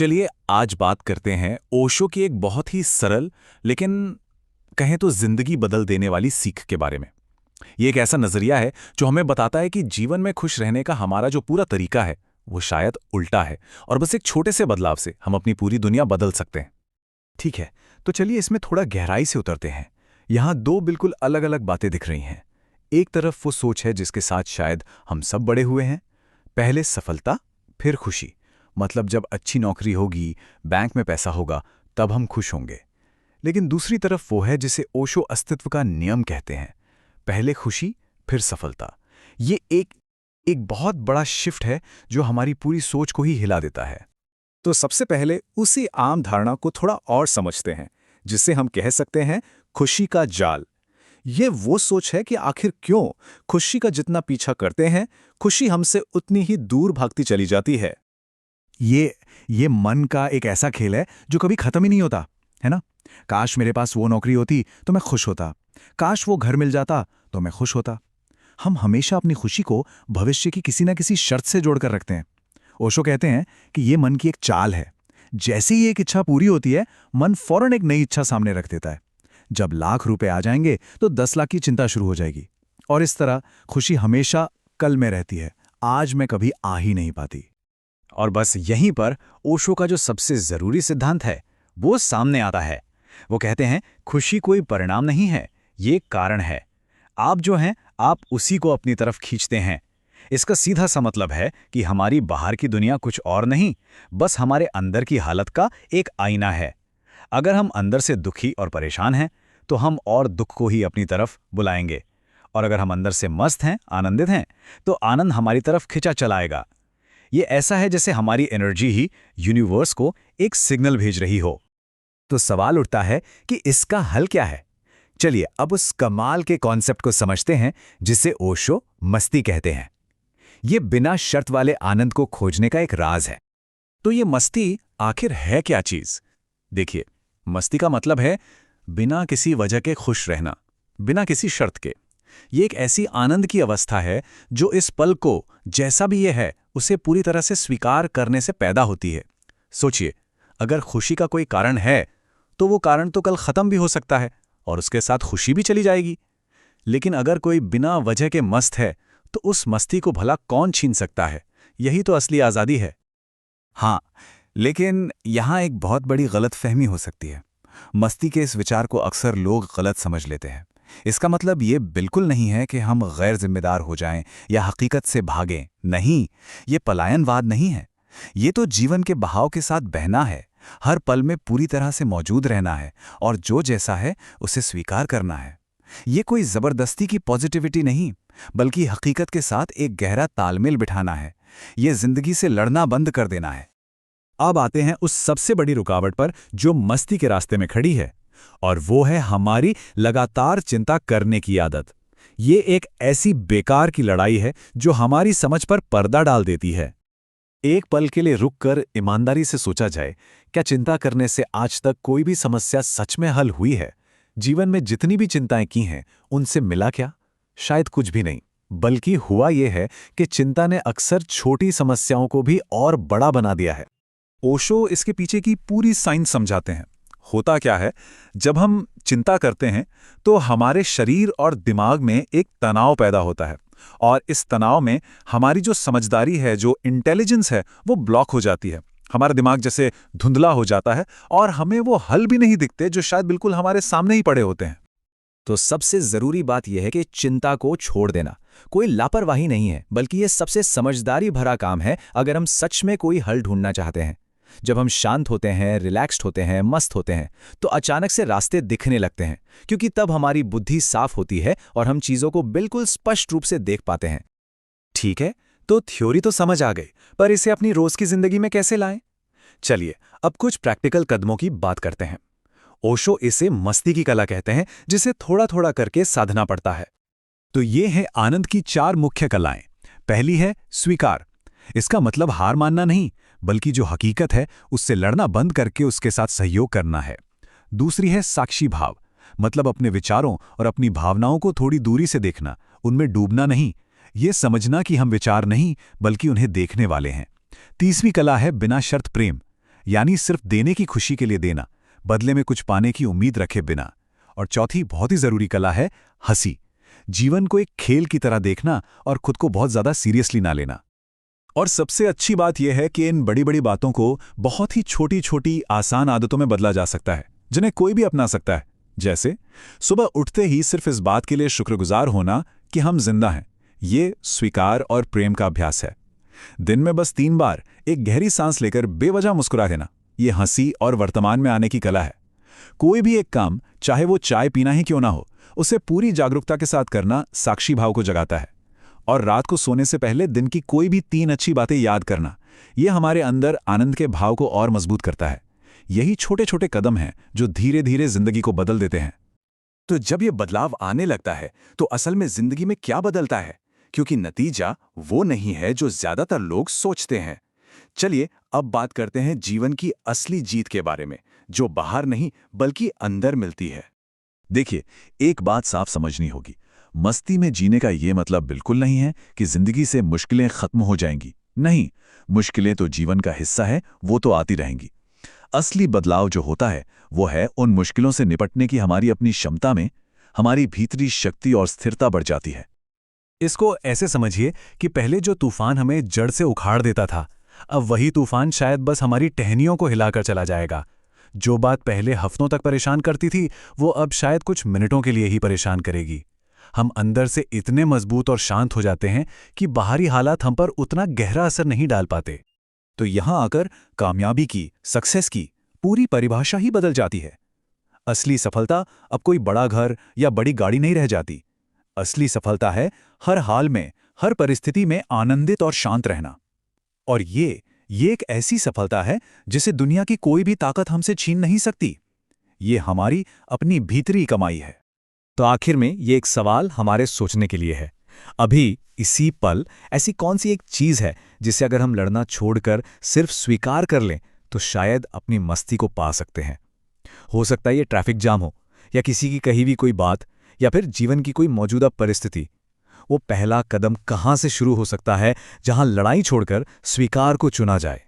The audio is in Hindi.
चलिए आज बात करते हैं ओशो की एक बहुत ही सरल लेकिन कहें तो जिंदगी बदल देने वाली सीख के बारे में। ये एक ऐसा नजरिया है जो हमें बताता है कि जीवन में खुश रहने का हमारा जो पूरा तरीका है वो शायद उल्टा है और बस एक छोटे से बदलाव से हम अपनी पूरी दुनिया बदल सकते हैं। ठीक है, तो चलिए इसमें थोड़ा गहराई से उतरते हैं। यहाँ दो बिल्कुल अलग अलग बातें दिख रही हैं। एक तरफ वो सोच है जिसके साथ शायद हम सब बड़े हुए हैं, पहले सफलता फिर खुशी। मतलब जब अच्छी नौकरी होगी, बैंक में पैसा होगा, तब हम खुश होंगे। लेकिन दूसरी तरफ वो है जिसे ओशो अस्तित्व का नियम कहते हैं, पहले खुशी फिर सफलता। ये एक एक बहुत बड़ा शिफ्ट है जो हमारी पूरी सोच को ही हिला देता है। तो सबसे पहले उसी आम धारणा को थोड़ा और समझते हैं, जिसे हम कह सकते हैं खुशी का जाल। ये वो सोच है कि आखिर क्यों खुशी का जितना पीछा करते हैं, खुशी हमसे उतनी ही दूर भागती चली जाती है। ये मन का एक ऐसा खेल है जो कभी खत्म ही नहीं होता, है ना? काश मेरे पास वो नौकरी होती तो मैं खुश होता, काश वो घर मिल जाता तो मैं खुश होता। हम हमेशा अपनी खुशी को भविष्य की किसी ना किसी शर्त से जोड़कर रखते हैं। ओशो कहते हैं कि ये मन की एक चाल है। जैसे ही एक इच्छा पूरी होती है, मन फौरन एक नई इच्छा सामने रख देता है। जब लाख रुपए आ जाएंगे तो 10 लाख की चिंता शुरू हो जाएगी। और इस तरह खुशी हमेशा कल में रहती है, आज में कभी आ ही नहीं पाती। और बस यहीं पर ओशो का जो सबसे जरूरी सिद्धांत है वो सामने आता है। वो कहते हैं खुशी कोई परिणाम नहीं है, ये कारण है। आप जो हैं आप उसी को अपनी तरफ खींचते हैं। इसका सीधा सा मतलब है कि हमारी बाहर की दुनिया कुछ और नहीं, बस हमारे अंदर की हालत का एक आईना है। अगर हम अंदर से दुखी और परेशान हैं तो हम और दुख को ही अपनी तरफ बुलाएंगे, और अगर हम अंदर से मस्त हैं, आनंदित हैं, तो आनंद हमारी तरफ खिंचा चलाएगा। ये ऐसा है जैसे हमारी एनर्जी ही यूनिवर्स को एक सिग्नल भेज रही हो। तो सवाल उठता है कि इसका हल क्या है? चलिए अब उस कमाल के कॉन्सेप्ट को समझते हैं जिसे ओशो मस्ती कहते हैं। ये बिना शर्त वाले आनंद को खोजने का एक राज है। तो ये मस्ती आखिर है क्या चीज? देखिए, मस्ती का मतलब है बिना किसी वजह के खुश रहना, बिना किसी शर्त के। ये एक ऐसी आनंद की अवस्था है जो इस पल को जैसा भी ये है उसे पूरी तरह से स्वीकार करने से पैदा होती है। सोचिए, अगर खुशी का कोई कारण है तो वो कारण तो कल खत्म भी हो सकता है और उसके साथ खुशी भी चली जाएगी। लेकिन अगर कोई बिना वजह के मस्त है तो उस मस्ती को भला कौन छीन सकता है? यही तो असली आज़ादी है। हाँ, लेकिन यहाँ एक बहुत बड़ी गलतफहमी हो सकती है। मस्ती के इस विचार को अक्सर लोग गलत समझ लेते हैं। इसका मतलब ये बिल्कुल नहीं है कि हम गैर जिम्मेदार हो जाएं या हकीकत से भागें। नहीं, ये पलायनवाद नहीं है। ये तो जीवन के बहाव के साथ बहना है, हर पल में पूरी तरह से मौजूद रहना है और जो जैसा है उसे स्वीकार करना है। ये कोई जबरदस्ती की पॉजिटिविटी नहीं, बल्कि हकीकत के साथ एक गहरा तालमेल बिठाना है। ये जिंदगी से लड़ना बंद कर देना है। अब आते हैं उस सबसे बड़ी रुकावट पर जो मस्ती के रास्ते में खड़ी है, और वो है हमारी लगातार चिंता करने की आदत। ये एक ऐसी बेकार की लड़ाई है जो हमारी समझ पर पर्दा डाल देती है। एक पल के लिए रुककर ईमानदारी से सोचा जाए, क्या चिंता करने से आज तक कोई भी समस्या सच में हल हुई है? जीवन में जितनी भी चिंताएं की हैं, उनसे मिला क्या? शायद कुछ भी नहीं। बल्कि हुआ यह है कि चिंता ने अक्सर छोटी समस्याओं को भी और बड़ा बना दिया है। ओशो इसके पीछे की पूरी साइंस समझाते हैं। होता क्या है, जब हम चिंता करते हैं तो हमारे शरीर और दिमाग में एक तनाव पैदा होता है, और इस तनाव में हमारी जो समझदारी है, जो इंटेलिजेंस है, वो ब्लॉक हो जाती है। हमारा दिमाग जैसे धुंधला हो जाता है और हमें वो हल भी नहीं दिखते जो शायद बिल्कुल हमारे सामने ही पड़े होते हैं। तो सबसे जरूरी बात यह है कि चिंता को छोड़ देना कोई लापरवाही नहीं है, बल्कि यह सबसे समझदारी भरा काम है अगर हम सच में कोई हल ढूंढना चाहते हैं। जब हम शांत होते हैं, रिलैक्स्ड होते हैं, मस्त होते हैं, तो अचानक से रास्ते दिखने लगते हैं, क्योंकि तब हमारी बुद्धि साफ होती है और हम चीजों को बिल्कुल स्पष्ट रूप से देख पाते हैं। ठीक है, तो थ्योरी तो समझ आ गई, पर इसे अपनी रोज की जिंदगी में कैसे लाएं? चलिए अब कुछ प्रैक्टिकल कदमों की बात करते हैं। ओशो इसे मस्ती की कला कहते हैं, जिसे थोड़ा थोड़ा करके साधना पड़ता है। तो ये है आनंद की 4 मुख्य कलाएं। पहली है स्वीकार। इसका मतलब हार मानना नहीं, बल्कि जो हकीकत है उससे लड़ना बंद करके उसके साथ सहयोग करना है। दूसरी है साक्षी भाव, मतलब अपने विचारों और अपनी भावनाओं को थोड़ी दूरी से देखना, उनमें डूबना नहीं। ये समझना कि हम विचार नहीं बल्कि उन्हें देखने वाले हैं। तीसरी कला है बिना शर्त प्रेम। यानी सिर्फ देने की खुशी के लिए देना, बदले में कुछ पाने की उम्मीद रखे बिना। और चौथी बहुत ही जरूरी कला है हंसी। जीवन को एक खेल की तरह देखना और खुद को बहुत ज्यादा सीरियसली ना लेना। और सबसे अच्छी बात यह है कि इन बड़ी बड़ी बातों को बहुत ही छोटी छोटी आसान आदतों में बदला जा सकता है, जिन्हें कोई भी अपना सकता है। जैसे सुबह उठते ही सिर्फ इस बात के लिए शुक्रगुजार होना कि हम जिंदा हैं। ये स्वीकार और प्रेम का अभ्यास है। दिन में बस 3 बार एक गहरी सांस लेकर बेवजह मुस्कुरा देना, ये हंसी और वर्तमान में आने की कला है। कोई भी एक काम, चाहे वो चाय पीना ही क्यों ना हो, उसे पूरी जागरूकता के साथ करना साक्षी भाव को जगाता है। और रात को सोने से पहले दिन की कोई भी 3 अच्छी बातें याद करना, यह हमारे अंदर आनंद के भाव को और मजबूत करता है। यही छोटे छोटे कदम हैं जो धीरे धीरे जिंदगी को बदल देते हैं। तो जब ये बदलाव आने लगता है तो असल में जिंदगी में क्या बदलता है? क्योंकि नतीजा वो नहीं है जो ज्यादातर लोग सोचते हैं। चलिए अब बात करते हैं जीवन की असली जीत के बारे में, जो बाहर नहीं बल्कि अंदर मिलती है। देखिए, एक बात साफ समझनी होगी, मस्ती में जीने का ये मतलब बिल्कुल नहीं है कि जिंदगी से मुश्किलें खत्म हो जाएंगी। नहीं, मुश्किलें तो जीवन का हिस्सा है, वो तो आती रहेंगी। असली बदलाव जो होता है वो है उन मुश्किलों से निपटने की हमारी अपनी क्षमता में, हमारी भीतरी शक्ति और स्थिरता बढ़ जाती है। इसको ऐसे समझिए कि पहले जो तूफान हमें जड़ से उखाड़ देता था, अब वही तूफान शायद बस हमारी टहनियों को हिलाकर चला जाएगा। जो बात पहले हफ्तों तक परेशान करती थी, वो अब शायद कुछ मिनटों के लिए ही परेशान करेगी। हम अंदर से इतने मजबूत और शांत हो जाते हैं कि बाहरी हालात हम पर उतना गहरा असर नहीं डाल पाते। तो यहां आकर कामयाबी की, सक्सेस की पूरी परिभाषा ही बदल जाती है। असली सफलता अब कोई बड़ा घर या बड़ी गाड़ी नहीं रह जाती। असली सफलता है हर हाल में, हर परिस्थिति में आनंदित और शांत रहना। और ये एक ऐसी सफलता है जिसे दुनिया की कोई भी ताकत हमसे छीन नहीं सकती। ये हमारी अपनी भीतरी कमाई है। तो आखिर में ये एक सवाल हमारे सोचने के लिए है, अभी इसी पल ऐसी कौन सी एक चीज है जिसे अगर हम लड़ना छोड़कर सिर्फ स्वीकार कर लें तो शायद अपनी मस्ती को पा सकते हैं। हो सकता है ये ट्रैफिक जाम हो, या किसी की कही हुई कोई बात, या फिर जीवन की कोई मौजूदा परिस्थिति। वो पहला कदम कहाँ से शुरू हो सकता है जहां लड़ाई छोड़कर स्वीकार को चुना जाए।